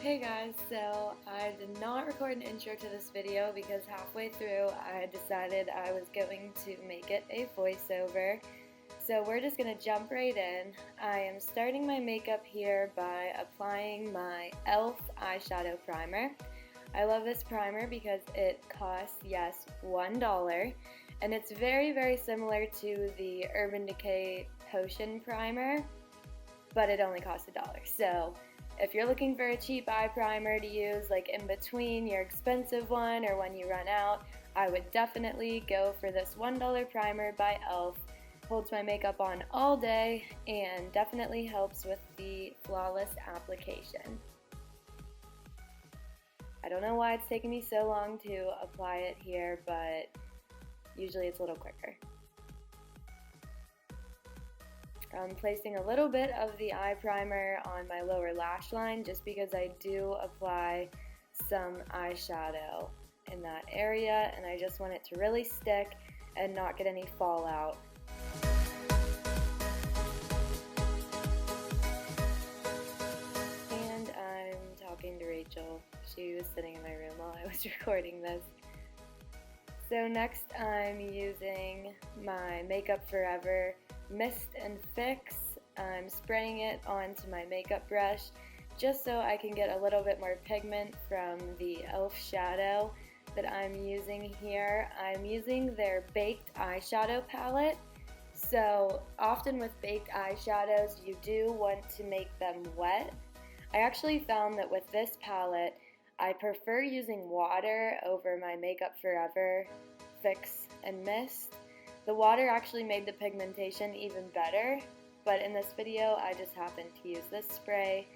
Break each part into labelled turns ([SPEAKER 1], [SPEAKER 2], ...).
[SPEAKER 1] Hey guys, so I did not record an intro to this video because halfway through I decided I was going to make it a voiceover. So we're just going to jump right in. I am starting my makeup here by applying my E.L.F eyeshadow primer. I love this primer because it costs, yes, $1, and it's very similar to the Urban Decay Potion primer, but it only costs $1. So if you're looking for a cheap eye primer to use like in between your expensive one or when you run out, I would definitely go for this $1 primer by E.L.F. Holds my makeup on all day and definitely helps with the flawless application. I don't know why it's taking me so long to apply it here, but usually it's a little quicker. I'm placing a little bit of the eye primer on my lower lash line just because I do apply some eyeshadow in that area and I just want it to really stick and not get any fallout. And I'm talking to Rachel. She was sitting in my room while I was recording this. So next I'm using my Makeup Forever Mist and Fix. I'm spraying it onto my makeup brush just so I can get a little bit more pigment from the E.L.F shadow that I'm using here. I'm using their Baked eyeshadow palette. So often with baked eyeshadows you do want to make them wet. I actually found that with this palette I prefer using water over my Makeup Forever Fix and Mist. The water actually made the pigmentation even better, but in this video I just happened to use this spray.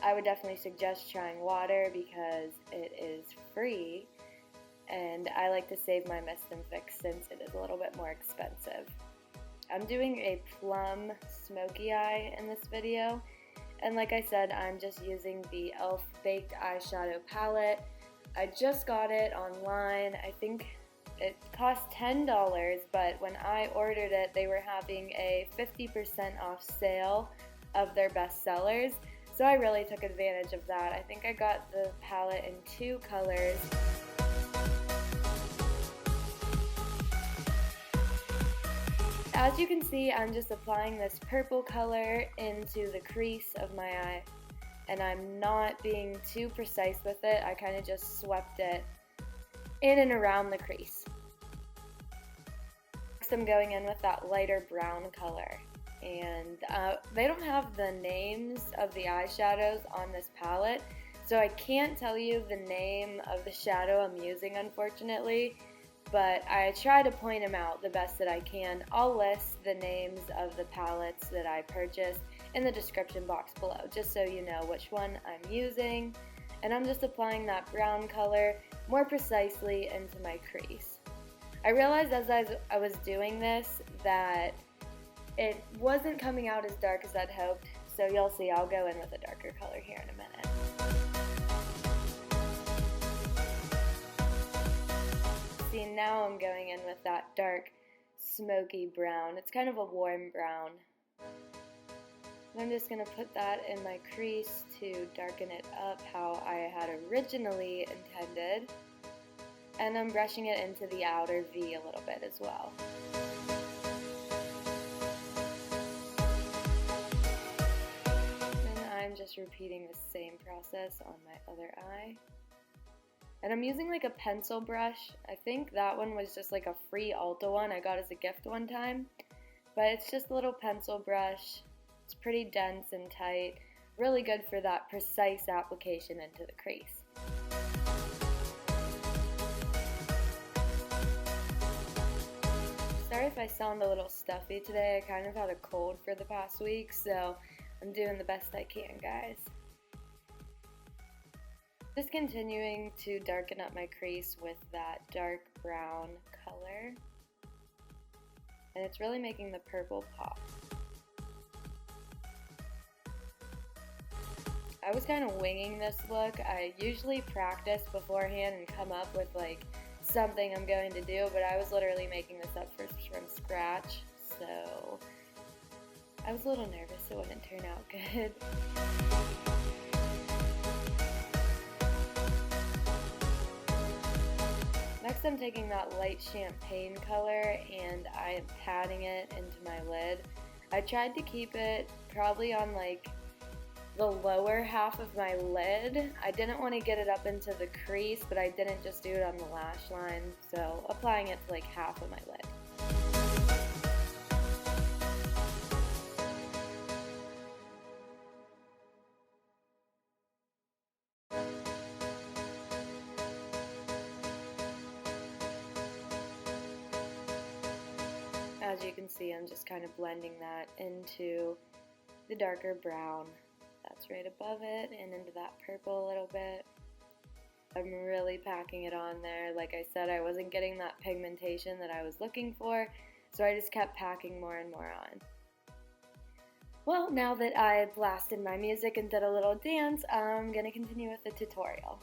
[SPEAKER 1] I would definitely suggest trying water because it is free, and I like to save my Mist and Fix since it is a little bit more expensive. I'm doing a Plum Smoky eye in this video, and like I said, I'm just using the E.L.F Baked eyeshadow palette. I just got it online. I think it cost $10, but when I ordered it, they were having a 50% off sale of their best sellers, so I really took advantage of that. I think I got the palette in 2 colors. As you can see, I'm just applying this purple color into the crease of my eye, and I'm not being too precise with it. I kind of just swept it in and around the crease. Next I'm going in with that lighter brown color, and they don't have the names of the eyeshadows on this palette, so I can't tell you the name of the shadow I'm using, unfortunately, but I try to point them out the best that I can. I'll list the names of the palettes that I purchased in the description box below, just so you know which one I'm using. And I'm just applying that brown color more precisely into my crease. I realized as I was doing this that it wasn't coming out as dark as I'd hoped, so you'll see I'll go in with a darker color here in a minute. See, now I'm going in with that dark smoky brown. It's kind of a warm brown. And I'm just going to put that in my crease to darken it up how I had originally intended. And I'm brushing it into the outer V a little bit as well. And I'm just repeating the same process on my other eye. And I'm using like a pencil brush. I think that one was just like a free Ulta one I got as a gift one time. But it's just a little pencil brush. It's pretty dense and tight. Really good for that precise application into the crease. Sorry if I sound a little stuffy today. I kind of had a cold for the past week, so I'm doing the best I can, guys. Just continuing to darken up my crease with that dark brown color. And it's really making the purple pop. I was kind of winging this look. I usually practice beforehand and come up with like something I'm going to do, but I was literally making this up from scratch, so I was a little nervous it wouldn't turn out good. Next I'm taking that light champagne color and I am patting it into my lid. I tried to keep it probably on like the lower half of my lid. I didn't want to get it up into the crease, but I didn't just do it on the lash line, so applying it to like half of my lid. As you can see, I'm just kind of blending that into the darker brown that's right above it and into that purple a little bit. I'm really packing it on there. Like I said, I wasn't getting that pigmentation that I was looking for, so I just kept packing more and more on. Well, now that I blasted my music and did a little dance, I'm going to continue with the tutorial.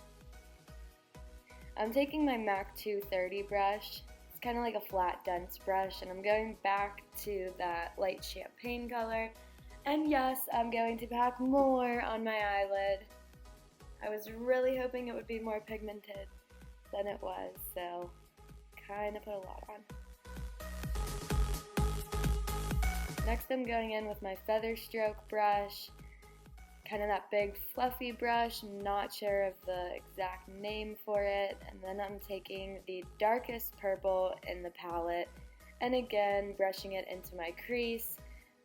[SPEAKER 1] I'm taking my MAC 230 brush. It's kind of like a flat, dense brush, and I'm going back to that light champagne color. And yes, I'm going to pack more on my eyelid. I was really hoping it would be more pigmented than it was, so kind of put a lot on. Next I'm going in with my feather stroke brush, kind of that big fluffy brush, not sure of the exact name for it, and then I'm taking the darkest purple in the palette and again brushing it into my crease,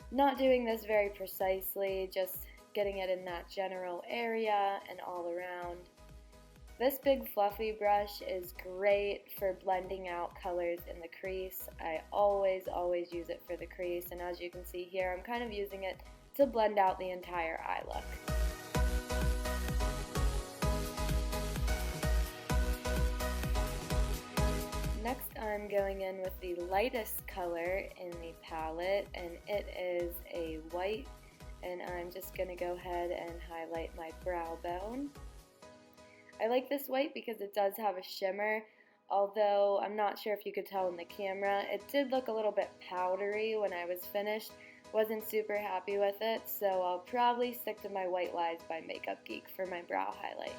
[SPEAKER 1] not doing this very precisely, just getting it in that general area and all around. This big fluffy brush is great for blending out colors in the crease. I always use it for the crease, and as you can see here, I'm kind of using it to blend out the entire eye look. Next I'm going in with the lightest color in the palette, and it is a white, and I'm just going to go ahead and highlight my brow bone. I like this white because it does have a shimmer, although I'm not sure if you could tell in the camera. It did look a little bit powdery when I was finished. Wasn't super happy with it, so I'll probably stick to my White Lies by Makeup Geek for my brow highlight.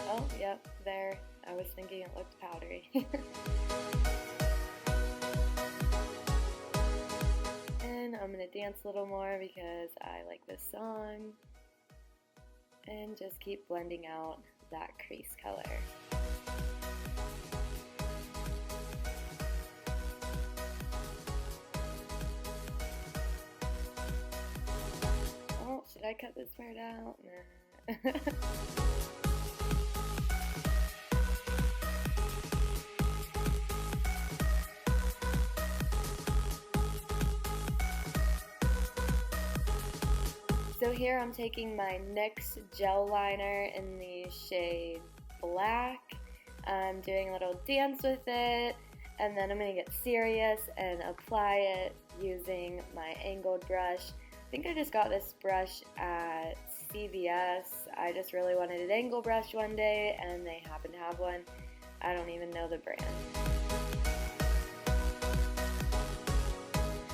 [SPEAKER 1] Oh, yep, there. I was thinking it looked powdery. And I'm going to dance a little more because I like this song. And just keep blending out that crease color. Oh, should I cut this part out? Nah. So here I'm taking my NYX Gel Liner in the shade Black. I'm doing a little dance with it, and then I'm going to get serious and apply it using my angled brush. I think I just got this brush at CVS. I just really wanted an angle brush one day, and they happen to have one. I don't even know the brand.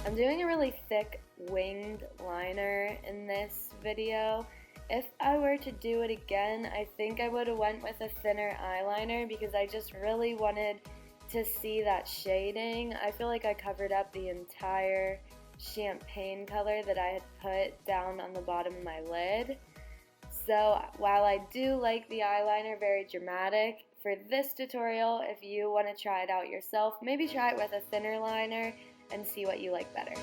[SPEAKER 1] I'm doing a really thick winged liner in this video. If I were to do it again, I think I would have went with a thinner eyeliner because I just really wanted to see that shading. I feel like I covered up the entire champagne color that I had put down on the bottom of my lid. So while I do like the eyeliner very dramatic, for this tutorial, if you want to try it out yourself, maybe try it with a thinner liner and see what you like better.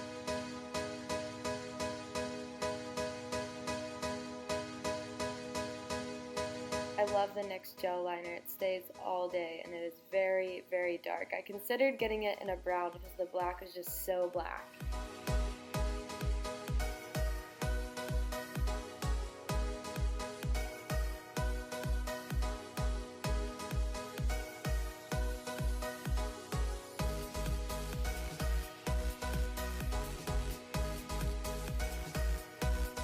[SPEAKER 1] I love the NYX Gel Liner. It stays all day and it is very, very dark. I considered getting it in a brown because the black is just so black.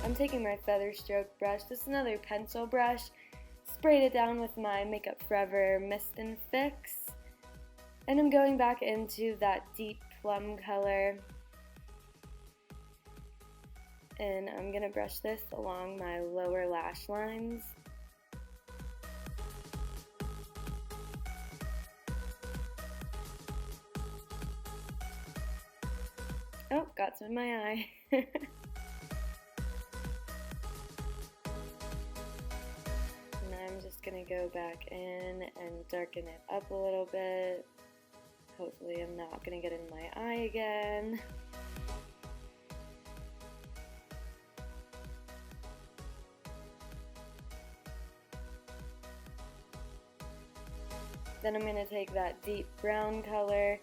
[SPEAKER 1] I'm taking my feather stroke brush, this is another pencil brush, sprayed it down with my Makeup Forever Mist and Fix, and I'm going back into that deep plum color, And I'm going to brush this along my lower lash lines. Oh, got some in my eye. And I'm just going to go back in and darken it up a little bit. Hopefully I'm not going to get in my eye again. Then I'm going to take that deep brown color.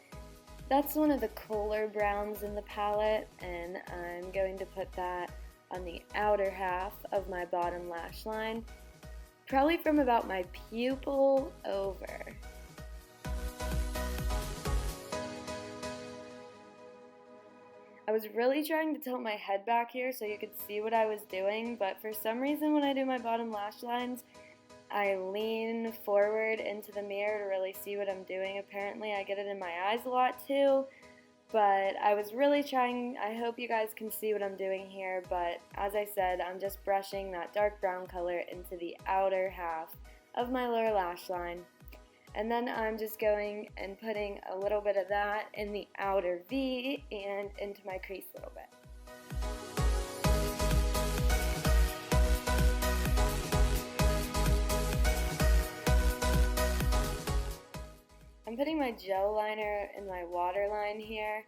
[SPEAKER 1] That's one of the cooler browns in the palette, and I'm going to put that on the outer half of my bottom lash line, probably from about my pupil over. I was really trying to tilt my head back here so you could see what I was doing, but for some reason when I do my bottom lash lines, I lean forward into the mirror to really see what I'm doing. Apparently I get it in my eyes a lot too, but I was really trying. I hope you guys can see what I'm doing here, but as I said, I'm just brushing that dark brown color into the outer half of my lower lash line. And then I'm just going and putting a little bit of that in the outer V and into my crease a little bit. I'm putting my gel liner in my waterline here.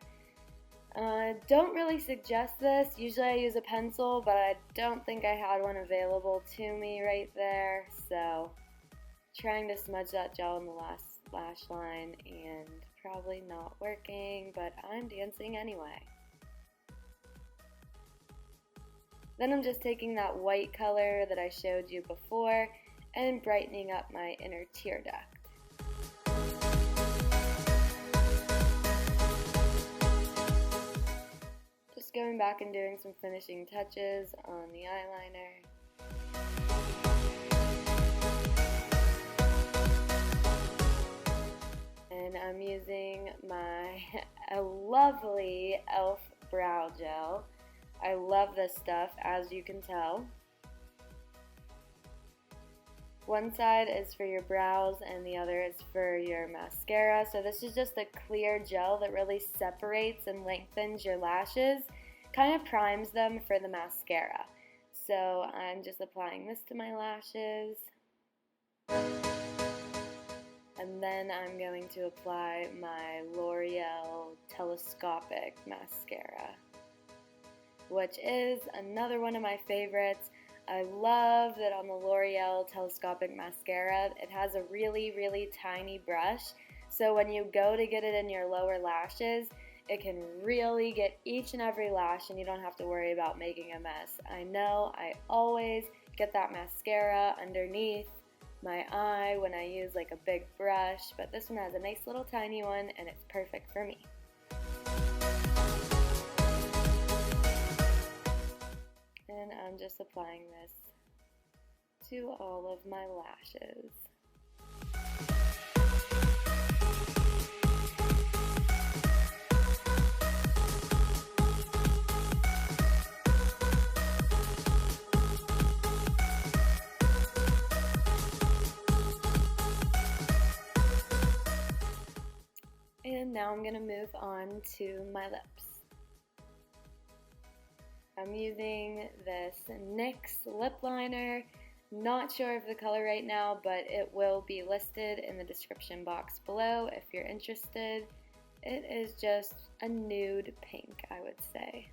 [SPEAKER 1] Don't really suggest this. Usually I use a pencil, but I don't think I had one available to me right there. So trying to smudge that gel in the last lash line and probably not working, but I'm dancing anyway. Then I'm just taking that white color that I showed you before and brightening up my inner tear duct. Just going back and doing some finishing touches on the eyeliner. And I'm using my lovely E.L.F brow gel. I love this stuff, as you can tell. One side is for your brows and the other is for your mascara. So this is just a clear gel that really separates and lengthens your lashes, kind of primes them for the mascara. So I'm just applying this to my lashes. And then I'm going to apply my Loreal Telescopic mascara, which is another one of my favorites. I love that on the Loreal Telescopic mascara, it has a really, really tiny brush. So when you go to get it in your lower lashes, it can really get each and every lash and you don't have to worry about making a mess. I know I always get that mascara underneath my eye when I use like a big brush, but this one has a nice little tiny one and it's perfect for me. And I'm just applying this to all of my lashes. And now I'm going to move on to my lips. I'm using this NYX Lip Liner. Not sure of the color right now, but it will be listed in the description box below if you're interested. It is just a nude pink, I would say.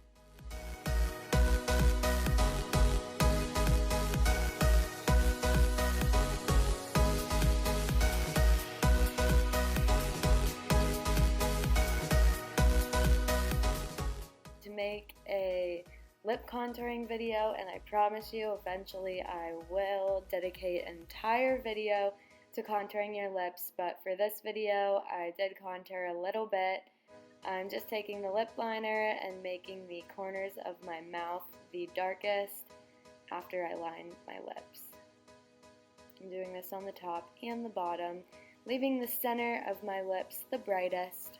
[SPEAKER 1] To make a lip contouring video, and I promise you eventually I will dedicate an entire video to contouring your lips, but for this video I did contour a little bit. I'm just taking the lip liner and making the corners of my mouth the darkest after I line my lips. I'm doing this on the top and the bottom, leaving the center of my lips the brightest.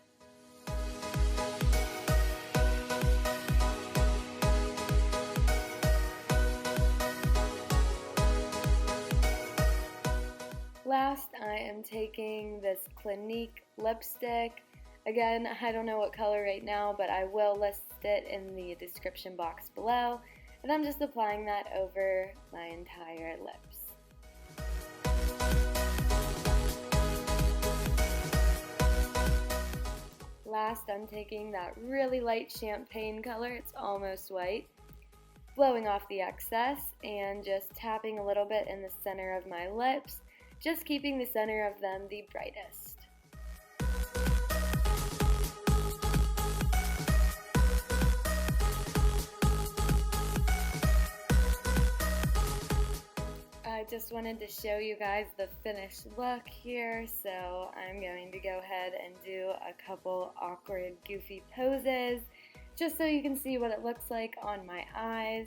[SPEAKER 1] I'm taking this Clinique Lip Stick. Again, I don't know what color right now, but I will list it in the description box below. And I'm just applying that over my entire lips. Last, I'm taking that really light champagne color, it's almost white, blowing off the excess and just tapping a little bit in the center of my lips, just keeping the center of them the brightest. I just wanted to show you guys the finished look here, so I'm going to go ahead and do a couple awkward, goofy poses just so you can see what it looks like on my eyes.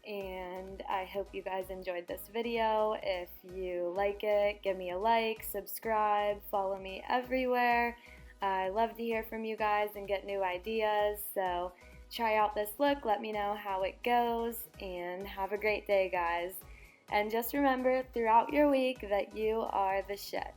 [SPEAKER 1] And I hope you guys enjoyed this video. If you like it, give me a like, subscribe, follow me everywhere. I love to hear from you guys and get new ideas, so try out this look, let me know how it goes, and have a great day, guys. And just remember throughout your week that you are the shit.